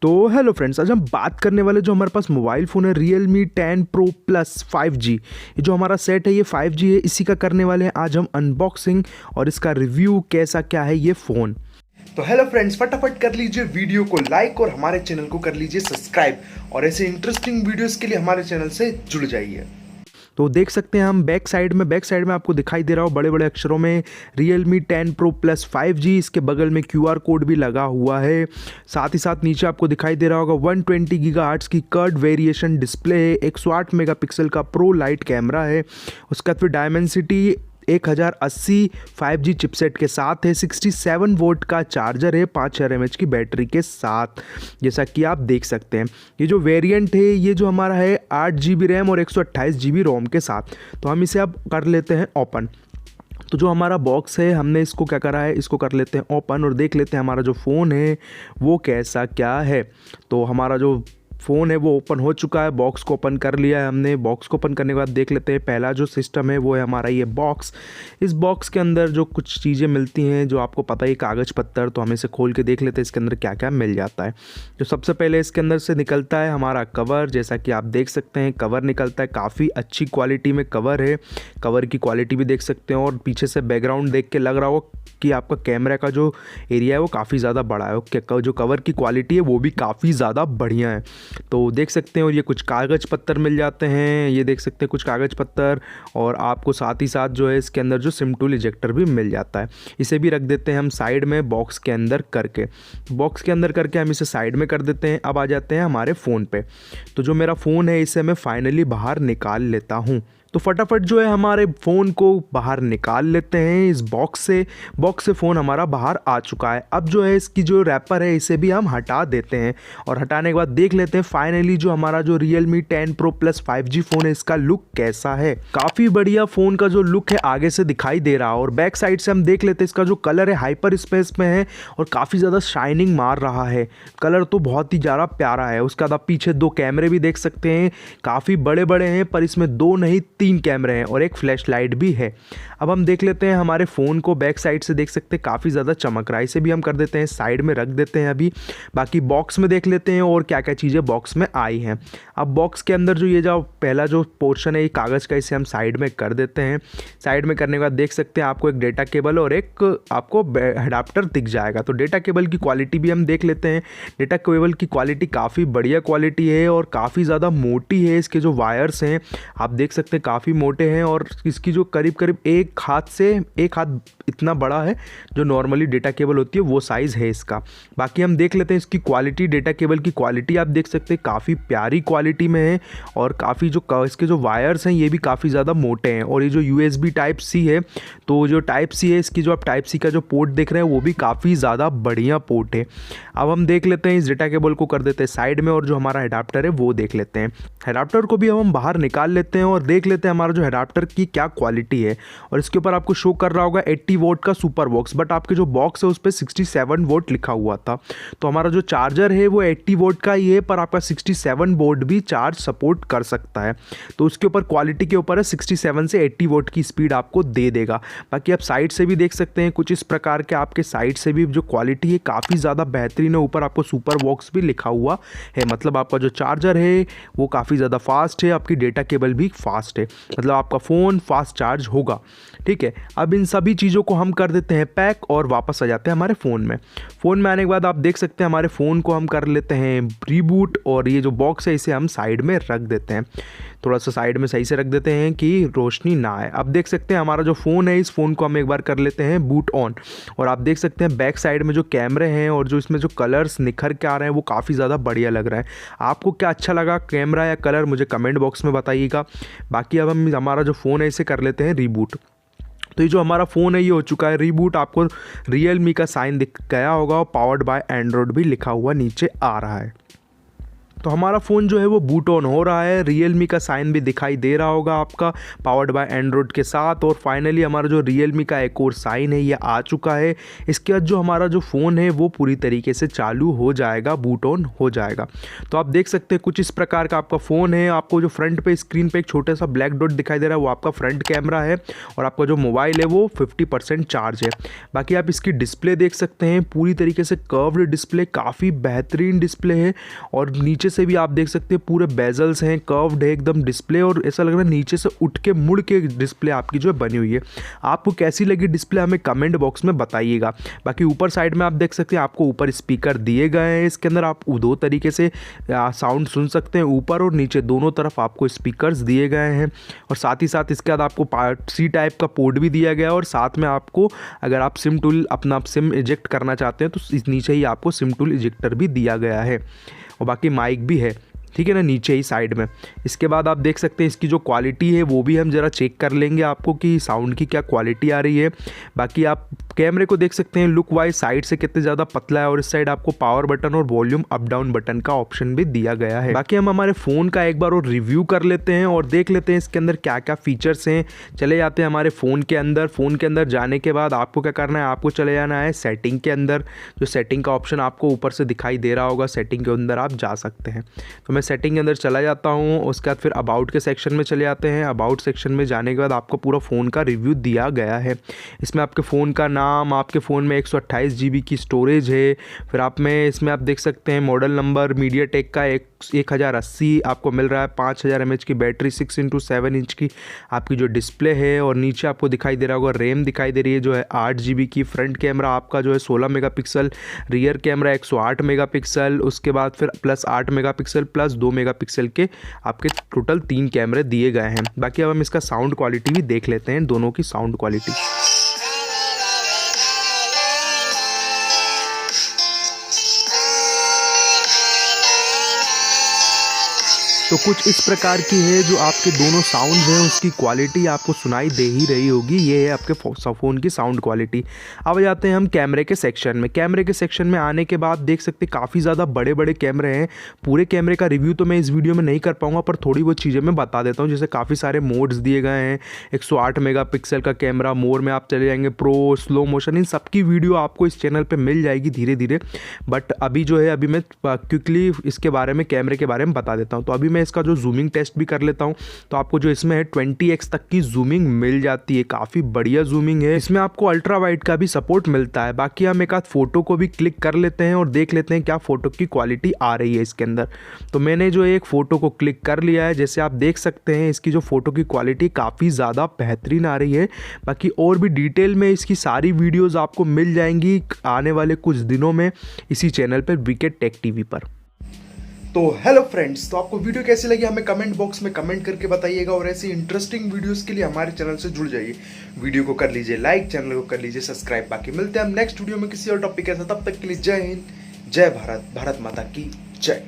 तो hello friends, आज हम बात करने वाले जो हमारे पास मोबाइल फ़ोन है Realme 10 Pro Plus 5G। ये जो हमारा सेट है ये 5G है, इसी का करने वाले हैं आज हम अनबॉक्सिंग और इसका रिव्यू कैसा क्या है ये फ़ोन। तो हेलो फ्रेंड्स, फटाफट कर लीजिए वीडियो को लाइक और हमारे चैनल को कर लीजिए सब्सक्राइब और ऐसे इंटरेस्टिंग वीडियोस के लिए हमारे चैनल से जुड़ जाइए। तो देख सकते हैं हम बैक साइड में आपको दिखाई दे रहा हो बड़े बड़े अक्षरों में Realme 10 Pro Plus 5G। इसके बगल में QR कोड भी लगा हुआ है। साथ ही साथ नीचे आपको दिखाई दे रहा होगा 120 गीगाहर्ट्ज़ की कर्व वेरिएशन डिस्प्ले है, 108 मेगापिक्सल का प्रो लाइट कैमरा है। उसके बाद फिर डायमेंसिटी 1080 5G चिपसेट के साथ है, 67 वोल्ट का चार्जर है, 5000 mAh की बैटरी के साथ, जैसा कि आप देख सकते हैं। ये जो वेरिएंट है ये जो हमारा है 8 GB रैम और 128 GB रोम के साथ। तो हम इसे अब कर लेते हैं ओपन। तो जो हमारा बॉक्स है हमने इसको क्या करा है, इसको कर लेते हैं ओपन और देख लेते हैं हमारा जो फ़ोन है वो कैसा क्या है। तो हमारा जो फ़ोन है वो ओपन हो चुका है, बॉक्स को ओपन कर लिया है हमने। बॉक्स को ओपन करने के बाद देख लेते हैं पहला जो सिस्टम है वो है हमारा ये बॉक्स। इस बॉक्स के अंदर जो कुछ चीज़ें मिलती हैं जो आपको पता ही, कागज़ पत्तर। तो हम इसे खोल के देख लेते हैं इसके अंदर क्या क्या मिल जाता है। जो सबसे पहले इसके अंदर से निकलता है हमारा कवर, जैसा कि आप देख सकते हैं कवर निकलता है, काफ़ी अच्छी क्वालिटी में कवर है। कवर की क्वालिटी भी देख सकते हैं और पीछे से बैकग्राउंड देख के लग रहा हो कि आपका कैमरा का जो एरिया है वो काफ़ी ज़्यादा बड़ा है। जो कवर की क्वालिटी है वो भी काफ़ी ज़्यादा बढ़िया है, तो देख सकते हैं। और ये कुछ कागज़ पत्तर मिल जाते हैं, ये देख सकते हैं कुछ कागज़ पत्तर। और आपको साथ ही साथ जो है इसके अंदर जो सिम टूल इजेक्टर भी मिल जाता है। इसे भी रख देते हैं हम साइड में बॉक्स के अंदर करके। बॉक्स के अंदर करके हम इसे साइड में कर देते हैं। अब आ जाते हैं हमारे फ़ोन पे। तो जो मेरा फ़ोन है इसे मैं फाइनली बाहर निकाल लेता हूँ। तो फटाफट जो है हमारे फ़ोन को बाहर निकाल लेते हैं इस बॉक्स से फ़ोन हमारा बाहर आ चुका है। अब जो है इसकी जो रैपर है इसे भी हम हटा देते हैं और हटाने के बाद देख लेते हैं फाइनली जो हमारा जो Realme 10 Pro Plus 5G phone है इसका लुक कैसा है। काफ़ी बढ़िया फ़ोन का जो लुक है आगे से दिखाई दे रहा है। और बैक साइड से हम देख लेते हैं इसका जो कलर है हाइपर स्पेस में है और काफ़ी ज़्यादा शाइनिंग मार रहा है। कलर तो बहुत ही ज़्यादा प्यारा है। उसके बाद आप पीछे दो कैमरे भी देख सकते हैं, काफ़ी बड़े बड़े हैं, पर इसमें दो नहीं 3 कैमरे हैं और एक फ्लैश लाइट भी है। अब हम देख लेते हैं हमारे फ़ोन को, बैक साइड से देख सकते हैं काफ़ी ज़्यादा चमक रहा है। इसे भी हम कर देते हैं साइड में रख देते हैं। अभी बाकी बॉक्स में देख लेते हैं और क्या क्या चीज़ें बॉक्स में आई हैं। अब बॉक्स के अंदर जो ये जो पहला जो पोर्शन है ये कागज़ का, इसे हम साइड में कर देते हैं। साइड में करने के बाद देख सकते हैं आपको एक डेटा केबल और एक आपको अडाप्टर दिख जाएगा। तो डेटा केबल की क्वालिटी भी हम देख लेते हैं। डेटा केबल की क्वालिटी काफ़ी बढ़िया क्वालिटी है और काफ़ी ज़्यादा मोटी है। इसके जो वायर्स हैं आप देख सकते हैं काफ़ी मोटे हैं और इसकी जो करीब करीब एक हाथ इतना बड़ा है जो नॉर्मली डेटा केबल होती है वो साइज़ है इसका। बाकी हम देख लेते हैं इसकी क्वालिटी, डेटा केबल की क्वालिटी आप देख सकते हैं काफ़ी प्यारी क्वालिटी में है और काफ़ी जो इसके जो वायर्स हैं ये भी काफ़ी ज़्यादा मोटे हैं। और ये जो USB Type-C है, तो जो Type-C है इसकी जो आप Type-C का जो पोर्ट देख रहे हैं वो भी काफ़ी ज़्यादा बढ़िया पोर्ट है। अब हम देख लेते हैं इस डेटा केबल को कर देते हैं साइड में और जो हमारा अडाप्टर है वो देख लेते हैं। अडाप्टर को भी हम बाहर निकाल लेते हैं और देख लेते हैं हमारा जो अडाप्टर की क्या क्वालिटी है। और इसके ऊपर आपको शो कर रहा होगा 80 वोल्ट का सुपर बॉक्स, बट आपके जो बॉक्स है उस पर 67 वोल्ट लिखा हुआ था। तो हमारा जो चार्जर है वो 80 वोल्ट का ही है, पर आपका 67 वोल्ट भी चार्ज सपोर्ट कर सकता है। तो उसके ऊपर क्वालिटी के ऊपर है 67 से 80 वोल्ट की स्पीड आपको दे देगा। बाकी आप साइड से भी देख सकते हैं कुछ इस प्रकार के, आपके साइड से भी जो क्वालिटी है काफ़ी ज़्यादा बेहतरीन है। ऊपर आपको सुपर बॉक्स भी लिखा हुआ है, मतलब आपका जो चार्जर है वो काफ़ी ज़्यादा फास्ट है, आपकी डेटा केबल भी फास्ट है, मतलब आपका फ़ोन फास्ट चार्ज होगा। ठीक है, अब इन सभी चीज़ों को हम कर देते हैं पैक और वापस आ जाते हैं हमारे फ़ोन में। फ़ोन में आने के बाद आप देख सकते हैं हमारे फ़ोन को हम कर लेते हैं रीबूट और ये जो बॉक्स है इसे हम साइड में रख देते हैं। थोड़ा सा साइड में सही से रख देते हैं कि रोशनी ना आए। अब देख सकते हैं हमारा जो फ़ोन है इस फ़ोन को हम एक बार कर लेते हैं बूट ऑन और आप देख सकते हैं बैक साइड में जो कैमरे हैं और जो इसमें जो कलर्स निखर के आ रहे हैं वो काफ़ी ज़्यादा बढ़िया लग रहा है। आपको क्या अच्छा लगा, कैमरा या कलर, मुझे कमेंट बॉक्स में बताइएगा। बाकी अब हम हमारा जो फ़ोन है इसे कर लेते हैं रीबूट। तो ये जो हमारा फ़ोन है ये हो चुका है रीबूट। आपको Realme का साइन दिख गया होगा और पावर्ड बाय एंड्रॉयड भी लिखा हुआ नीचे आ रहा है। तो हमारा फ़ोन जो है वो बूट ऑन हो रहा है, Realme का साइन भी दिखाई दे रहा होगा आपका पावर्ड बाय एंड्रॉयड के साथ। और फाइनली हमारा जो Realme का एक और साइन है ये आ चुका है। इसके बाद जो हमारा जो फ़ोन है वो पूरी तरीके से चालू हो जाएगा, बूट ऑन हो जाएगा। तो आप देख सकते हैं कुछ इस प्रकार का आपका फ़ोन है। आपको जो फ्रंट पे स्क्रीन पे एक छोटा सा ब्लैक डॉट दिखाई दे रहा है वो आपका फ्रंट कैमरा है, और आपका जो मोबाइल है वो 50% चार्ज है। बाकी आप इसकी डिस्प्ले देख सकते हैं, पूरी तरीके से कर्व्ड डिस्प्ले, काफ़ी बेहतरीन डिस्प्ले है। और नीचे से भी आप देख सकते हैं पूरे बेजल्स हैं, कर्व्ड है एकदम डिस्प्ले, और ऐसा लग रहा है नीचे से उठ के मुड़ के डिस्प्ले आपकी जो है बनी हुई है। आपको कैसी लगी डिस्प्ले हमें कमेंट बॉक्स में बताइएगा। बाकी ऊपर साइड में आप देख सकते हैं आपको ऊपर स्पीकर दिए गए हैं, इसके अंदर आप दो तरीके से साउंड सुन सकते हैं, ऊपर और नीचे दोनों तरफ आपको स्पीकर्स दिए गए हैं। और साथ ही साथ इसके बाद आपको सी टाइप का पोर्ट भी दिया गया है, और साथ में आपको अगर आप सिम टूल अपना सिम इजेक्ट करना चाहते हैं तो इस नीचे ही आपको सिम टूल इजेक्टर भी दिया गया है, और बाकी माइक भी है, ठीक है ना, नीचे ही साइड में। इसके बाद आप देख सकते हैं इसकी जो क्वालिटी है वो भी हम ज़रा चेक कर लेंगे आपको कि साउंड की क्या क्वालिटी आ रही है। बाकी आप कैमरे को देख सकते हैं लुक वाइज साइड से कितने ज़्यादा पतला है, और इस साइड आपको पावर बटन और वॉल्यूम अप डाउन बटन का ऑप्शन भी दिया गया है। बाकी हम हमारे फ़ोन का एक बार और रिव्यू कर लेते हैं और देख लेते हैं इसके अंदर क्या क्या फीचर्स हैं। चले जाते हैं हमारे फ़ोन के अंदर। फ़ोन के अंदर जाने के बाद आपको क्या करना है, आपको चले जाना है सेटिंग के अंदर। जो सेटिंग का ऑप्शन आपको ऊपर से दिखाई दे रहा होगा, सेटिंग के अंदर आप जा सकते हैं। तो मैं सेटिंग के अंदर चला जाता हूँ। उसके बाद फिर अबाउट के सेक्शन में चले जाते हैं। अबाउट सेक्शन में जाने के बाद आपको पूरा फ़ोन का रिव्यू दिया गया है। इसमें आपके फ़ोन का नाम, आपके फ़ोन में 128 GB की स्टोरेज है। फिर आप में इसमें आप देख सकते हैं मॉडल नंबर MediaTek का 1080 आपको मिल रहा है, 5000 mAh की बैटरी, 6x7 इंच की आपकी जो डिस्प्ले है। और नीचे आपको दिखाई दे रहा होगा रैम दिखाई दे रही है जो है 8 GB की। फ्रंट कैमरा आपका जो है 16 मेगापिक्सल, रियर कैमरा 108 मेगापिक्सल, उसके बाद फिर प्लस 8 मेगापिक्सल प्लस 2 मेगापिक्सल के आपके टोटल 3 कैमरे दिए गए हैं। बाकी अब हम इसका साउंड क्वालिटी भी देख लेते हैं, दोनों की साउंड क्वालिटी। तो कुछ इस प्रकार की है जो आपके दोनों साउंड हैं उसकी क्वालिटी आपको सुनाई दे ही रही होगी। ये है आपके फ़ोन की साउंड क्वालिटी। अब जाते हैं हम कैमरे के सेक्शन में। कैमरे के सेक्शन में आने के बाद देख सकते हैं काफ़ी ज़्यादा बड़े बड़े कैमरे हैं। पूरे कैमरे का रिव्यू तो मैं इस वीडियो में नहीं कर पाऊँगा, पर थोड़ी बहुत चीज़ें मैं बता देता हूँ। जैसे काफ़ी सारे मोड्स दिए गए हैं। 108 मेगापिक्सल का कैमरा, मोर में आप चले जाएंगे, प्रो, स्लो मोशन, इन सब की वीडियो आपको इस चैनल पर मिल जाएगी धीरे धीरे। बट अभी जो है अभी मैं क्विकली इसके बारे में, कैमरे के बारे में बता देता हूँ। तो अभी मैं इसका जो जूमिंग टेस्ट भी कर लेता हूं। तो आपको जो इसमें है 20x तक की जूमिंग मिल जाती है, काफ़ी बढ़िया जूमिंग है। इसमें आपको अल्ट्रा वाइड का भी सपोर्ट मिलता है। बाकी हम एक आध फोटो को भी क्लिक कर लेते हैं और देख लेते हैं क्या फ़ोटो की क्वालिटी आ रही है इसके अंदर। तो मैंने जो एक फ़ोटो को क्लिक कर लिया है, जैसे आप देख सकते हैं इसकी जो फ़ोटो की क्वालिटी काफ़ी ज़्यादा बेहतरीन आ रही है। बाकी और भी डिटेल में इसकी सारी वीडियोज़ आपको मिल जाएंगी आने वाले कुछ दिनों में इसी चैनल पर, विकेट टेक टीवी पर। तो हेलो फ्रेंड्स, तो आपको वीडियो कैसी लगी हमें कमेंट बॉक्स में कमेंट करके बताइएगा, और ऐसी इंटरेस्टिंग वीडियोस के लिए हमारे चैनल से जुड़ जाइए। वीडियो को कर लीजिए लाइक, चैनल को कर लीजिए सब्सक्राइब। बाकी मिलते हैं हम नेक्स्ट वीडियो में किसी और टॉपिक के साथ। तब तक के लिए जय हिंद, जय भारत, भारत माता की जय।